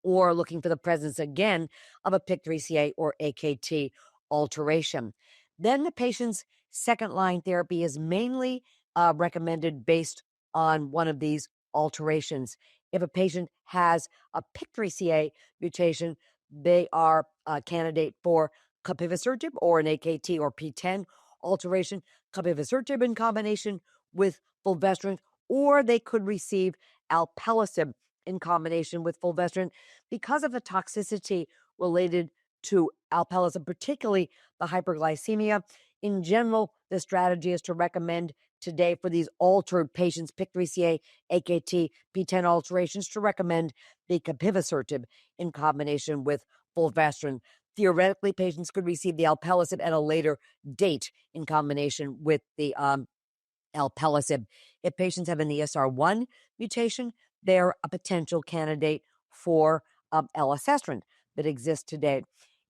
or looking for the presence again of a PIK3CA or AKT alteration. Then the patient's second-line therapy is mainly recommended based on one of these alterations. If a patient has a PIK3CA mutation, they are a candidate for capivasertib or an AKT or PTEN alteration, capivasertib in combination with fulvestrant, or they could receive alpelisib in combination with fulvestrant because of the toxicity related to alpelisib, particularly the hyperglycemia. In general, the strategy is to recommend today for these altered patients, PIK3CA, AKT, PTEN alterations, to recommend the capivasertib in combination with fulvestrant. Theoretically, patients could receive the alpelisib at a later date in combination with the alpelisib. If patients have an ESR1 mutation, they're a potential candidate for elacestrant that exists today.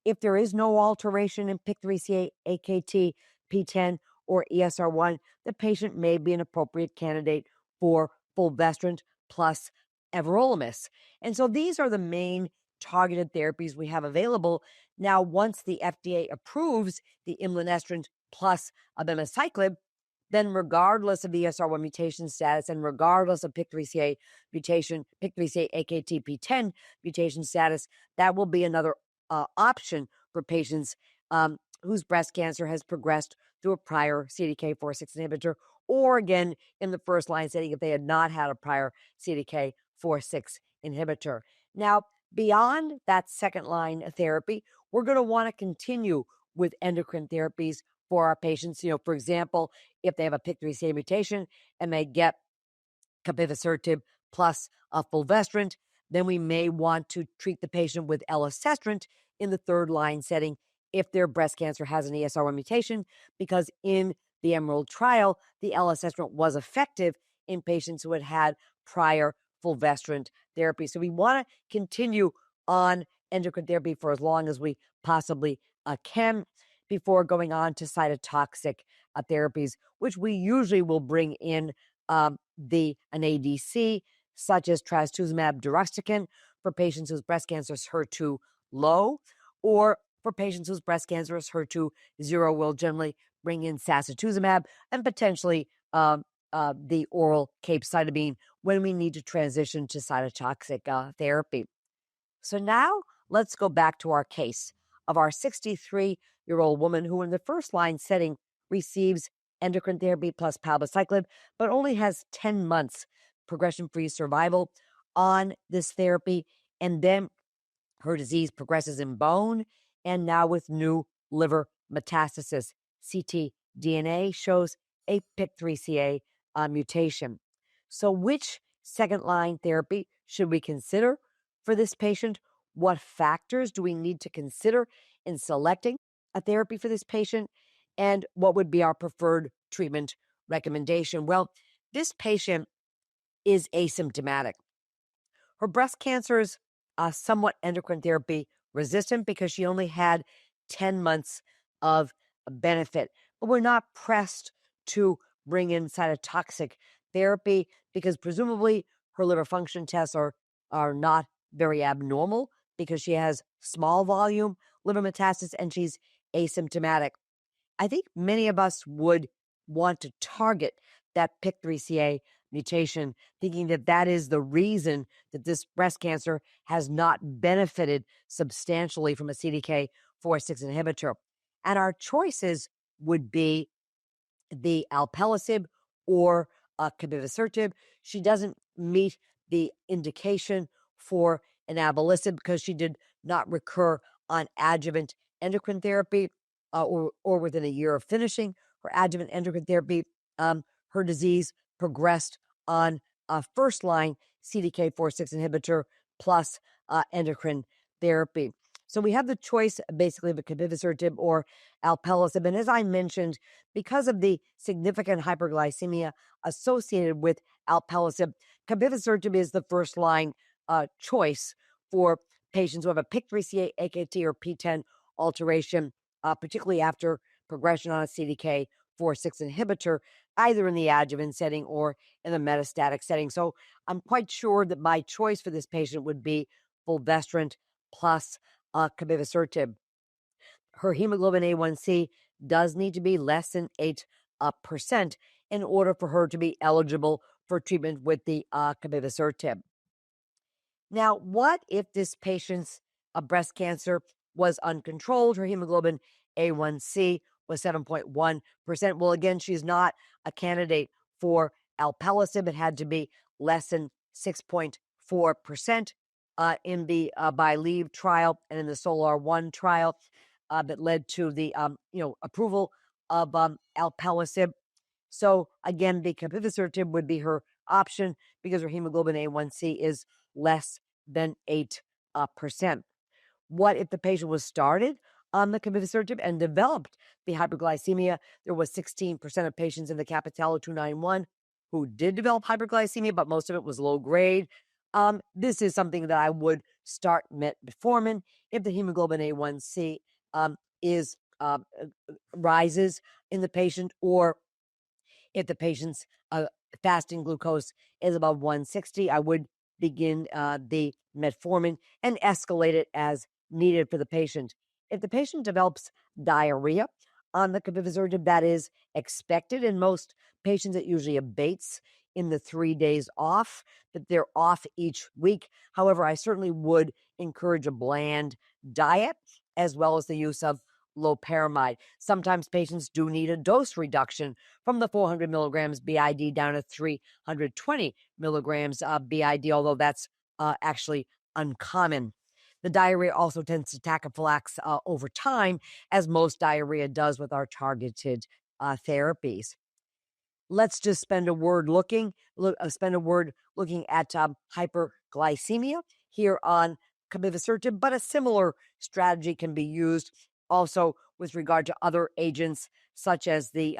If there is no alteration in PIK3CA, AKT, PTEN, or ESR1, the patient may be an appropriate candidate for fulvestrant plus everolimus. And so these are the main targeted therapies we have available. Now, once the FDA approves the imlunestrant plus abemaciclib, then regardless of ESR1 mutation status and regardless of PIK3CA mutation, PIK3CA AKT PTEN mutation status, that will be another option for patients whose breast cancer has progressed through a prior CDK4/6 inhibitor, or again, in the first line setting, if they had not had a prior CDK4/6 inhibitor. Now, beyond that second line therapy, we're going to want to continue with endocrine therapies for our patients. For example, if they have a PIK3CA mutation and they get capivasertib plus a fulvestrant, then we may want to treat the patient with elacestrant in the third line setting if their breast cancer has an ESR1 mutation, because in the Emerald trial, the elacestrant was effective in patients who had had prior fulvestrant therapy. So we want to continue on endocrine therapy for as long as we possibly can before going on to cytotoxic therapies, which we usually will bring in an ADC, such as trastuzumab deruxtecan for patients whose breast cancer is HER2 low, or for patients whose breast cancer is HER2 0, we'll generally bring in sacituzumab and potentially the oral capecitabine when we need to transition to cytotoxic therapy. So now let's go back to our case of our 63-year-old woman who in the first line setting receives endocrine therapy plus palbociclib, but only has 10 months progression-free survival on this therapy. And then her disease progresses in bone and now with new liver metastasis. ctDNA shows a PIK3CA mutation. So, which second line therapy should we consider for this patient? What factors do we need to consider in selecting a therapy for this patient? And what would be our preferred treatment recommendation? Well, this patient is asymptomatic. Her breast cancer is somewhat endocrine therapy resistant because she only had 10 months of benefit. But we're not pressed to bring in cytotoxic therapy because presumably her liver function tests are not very abnormal because she has small volume liver metastasis and she's asymptomatic. I think many of us would want to target that PIK3CA mutation, thinking that that is the reason that this breast cancer has not benefited substantially from a CDK4/6 inhibitor. And our choices would be the alpelisib or capivasertib. She doesn't meet the indication for an alpelisib because she did not recur on adjuvant endocrine therapy or within a year of finishing her adjuvant endocrine therapy. Her disease progressed on a first line CDK4/6 inhibitor plus endocrine therapy. So we have the choice basically of a capivasertib or alpelisib. And as I mentioned, because of the significant hyperglycemia associated with alpelisib, capivasertib is the first line choice for patients who have a PIK3CA, AKT, or PTEN alteration, particularly after progression on a CDK4/6 inhibitor, either in the adjuvant setting or in the metastatic setting. So I'm quite sure that my choice for this patient would be fulvestrant plus capivasertib. Her hemoglobin A1C does need to be less than 8% in order for her to be eligible for treatment with the capivasertib. Now, what if this patient's breast cancer was uncontrolled? Her hemoglobin A1C was 7.1%. Well, again, she's not a candidate for alpelisib. It had to be less than 6.4% in the BYLieve trial and in the SOLAR-1 trial that led to the approval of alpelisib. So again, the capivasertib would be her option because her hemoglobin A1C is less than 8%. What if the patient was started on the capivasertib and developed the hyperglycemia? There was 16% of patients in the Capitello 291 who did develop hyperglycemia, but most of it was low grade. This is something that I would start metformin if the hemoglobin A1C is rises in the patient, or if the patient's fasting glucose is above 160. I would begin the metformin and escalate it as needed for the patient. If the patient develops diarrhea on the capivasertib, that is expected. In most patients, it usually abates in the 3 days off, that they're off each week. However, I certainly would encourage a bland diet as well as the use of loperamide. Sometimes patients do need a dose reduction from the 400 milligrams BID down to 320 milligrams BID, although that's actually uncommon. The diarrhea also tends to tachyphylax over time, as most diarrhea does with our targeted therapies. Let's just spend a word looking at hyperglycemia here on capivasertib, but a similar strategy can be used also with regard to other agents such as the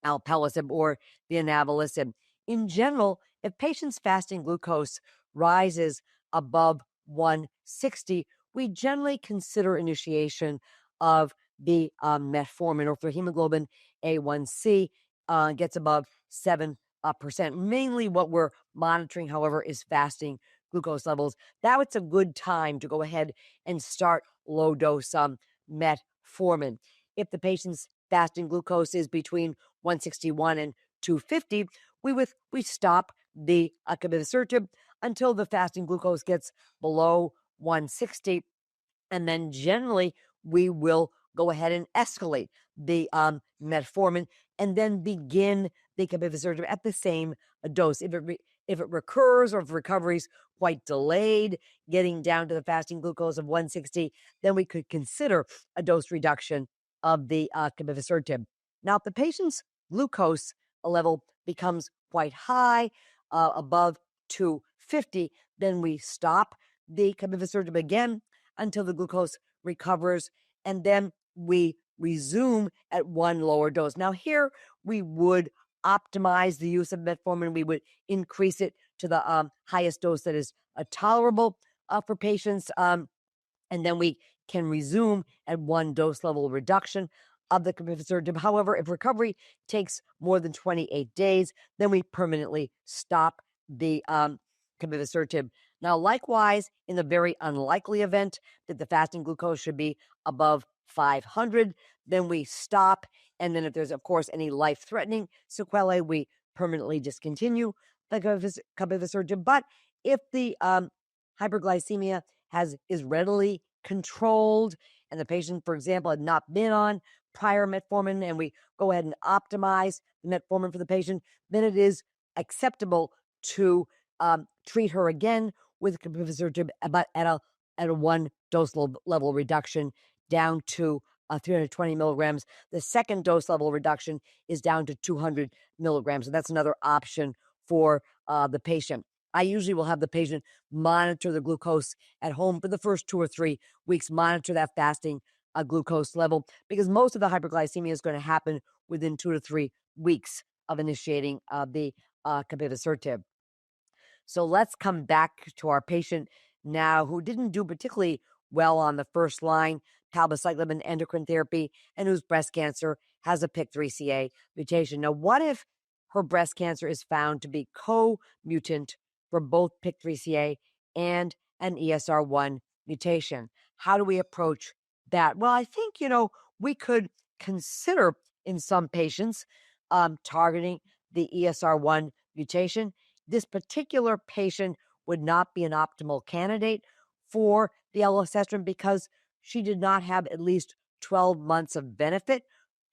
alpelisib or the inavolisib. In general, if patients' fasting glucose rises above 160, we generally consider initiation of the metformin, or if their hemoglobin A1C gets above 7%. Mainly what we're monitoring, however, is fasting glucose levels. Now it's a good time to go ahead and start low dose metformin. If the patient's fasting glucose is between 161 and 250, we stop the capivasertib until the fasting glucose gets below 160, and then generally we will go ahead and escalate the metformin and then begin the capivasertib at the same dose. If it recurs, or if recovery is quite delayed, getting down to the fasting glucose of 160, then we could consider a dose reduction of the capivasertib. Now, if the patient's glucose level becomes quite high, above 250, then we stop the capivasertib again until the glucose recovers, and then we resume at one lower dose. Now, here we would optimize the use of metformin. We would increase it to the highest dose that is tolerable for patients, and then we can resume at one dose level reduction of the capivasertib. However, if recovery takes more than 28 days, then we permanently stop the capivasertib. Now, likewise, in the very unlikely event that the fasting glucose should be above 500, then we stop. And then if there's, of course, any life-threatening sequelae, we permanently discontinue the capivasertib. But if the hyperglycemia is readily controlled and the patient, for example, had not been on prior metformin, and we go ahead and optimize the metformin for the patient, then it is acceptable to treat her again with capivasertib, but at a one dose level reduction down to 320 milligrams. The second dose level reduction is down to 200 milligrams, and that's another option for the patient. I usually will have the patient monitor the glucose at home for the first 2 or 3 weeks, monitor that fasting glucose level, because most of the hyperglycemia is going to happen within 2 to 3 weeks of initiating the capivasertib. So let's come back to our patient now who didn't do particularly well on the first line palbociclib and endocrine therapy, and whose breast cancer has a PIK3CA mutation. Now, what if her breast cancer is found to be co-mutant for both PIK3CA and an ESR1 mutation? How do we approach that? Well, I think, we could consider in some patients targeting the ESR1 mutation. This particular patient would not be an optimal candidate for the elacestrant because she did not have at least 12 months of benefit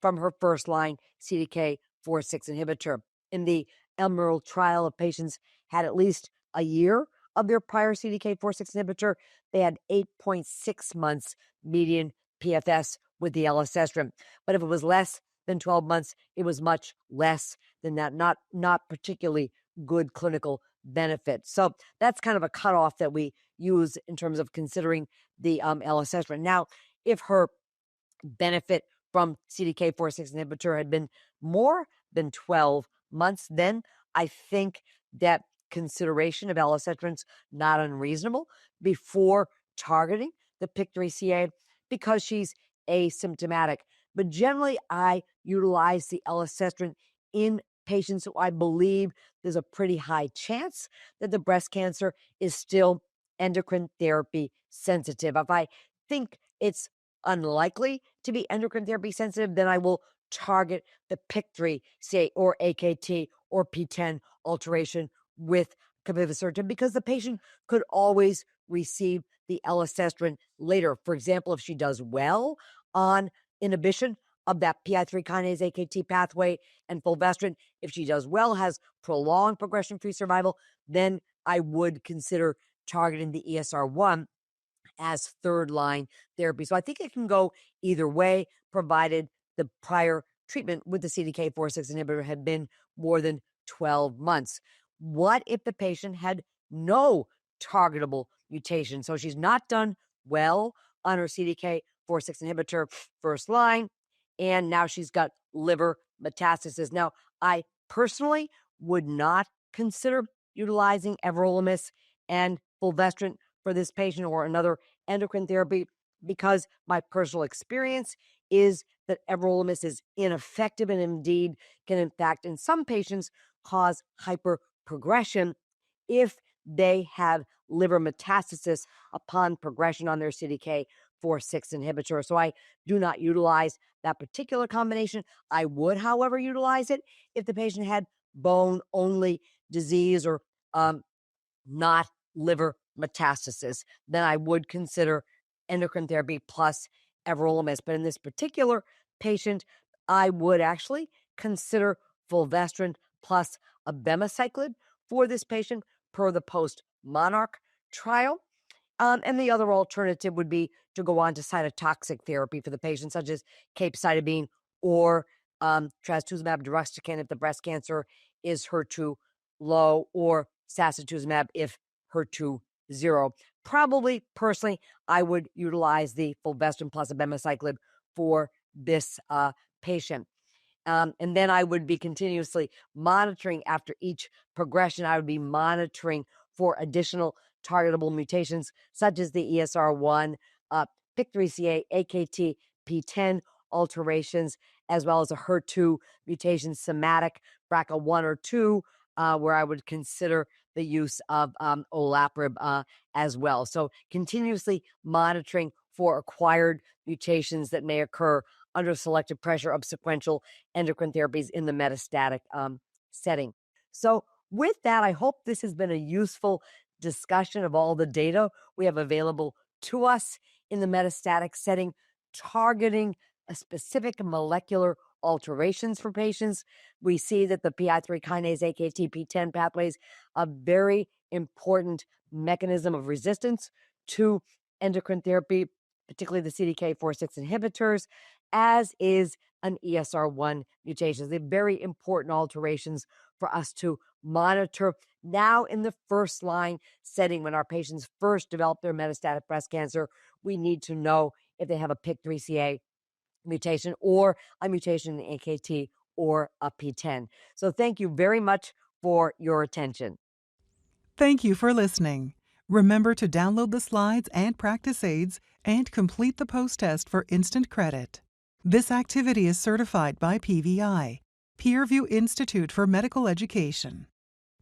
from her first-line CDK4/6 inhibitor. In the Emerald trial, of patients had at least a year of their prior CDK4/6 inhibitor. They had 8.6 months median PFS with the elacestrant. But if it was less than 12 months, it was much less than that, not particularly good clinical benefit. So that's kind of a cutoff that we use in terms of considering the elacestrant. Now, if her benefit from CDK4/6 inhibitor had been more than 12 months, then I think that consideration of elacestrant's not unreasonable before targeting the PIK3CA because she's asymptomatic. But generally, I utilize the elacestrant in patients who I believe there's a pretty high chance that the breast cancer is still endocrine therapy sensitive. If I think it's unlikely to be endocrine therapy sensitive, then I will target the PIK3CA or AKT or PTEN alteration with capivasertib because the patient could always receive the elacestrant later. For example, if she does well on inhibition of that PI3 kinase AKT pathway and fulvestrant, if she does well, has prolonged progression-free survival, then I would consider targeting the ESR1 as third-line therapy. So I think it can go either way, provided the prior treatment with the CDK4/6 inhibitor had been more than 12 months. What if the patient had no targetable mutation? So she's not done well on her CDK4/6 inhibitor first line, and now she's got liver metastasis. Now, I personally would not consider utilizing everolimus and fulvestrant for this patient or another endocrine therapy because my personal experience is that everolimus is ineffective and indeed can, in fact, in some patients cause hyperprogression if they have liver metastasis upon progression on their CDK4/6 inhibitor. So I do not utilize that particular combination. I would, however, utilize it if the patient had bone-only disease or not liver metastasis. Then I would consider endocrine therapy plus everolimus. But in this particular patient, I would actually consider fulvestrant plus abemaciclib for this patient per the post-Monarch trial. And the other alternative would be to go on to cytotoxic therapy for the patient, such as capecitabine or trastuzumab deruxtecan if the breast cancer is HER2 low, or sacituzumab if HER2 0. Probably, personally, I would utilize the fulvestrant plus abemaciclib for this patient. And then I would be continuously monitoring after each progression. I would be monitoring for additional targetable mutations, such as the ESR1, PIK3CA, AKT, PTEN alterations, as well as a HER2 mutation, somatic, BRCA1 or 2, where I would consider the use of olaparib as well. So continuously monitoring for acquired mutations that may occur under selective pressure of sequential endocrine therapies in the metastatic setting. So with that, I hope this has been a useful discussion of all the data we have available to us in the metastatic setting, targeting a specific molecular alterations for patients. We see that the PI3 kinase AKT PTEN pathways, a very important mechanism of resistance to endocrine therapy, particularly the CDK4/6 inhibitors, as is an ESR1 mutation. They're very important alterations for us to monitor now in the first line setting. When our patients first develop their metastatic breast cancer, we need to know if they have a PIK3CA mutation or a mutation in AKT or a PTEN. So thank you very much for your attention. Thank you for listening. Remember to download the slides and practice aids and complete the post-test for instant credit. This activity is certified by PVI, PeerView Institute for Medical Education.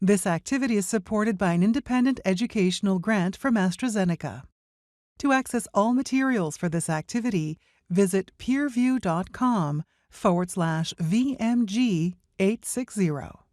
This activity is supported by an independent educational grant from AstraZeneca. To access all materials for this activity, visit peerview.com/VMG860.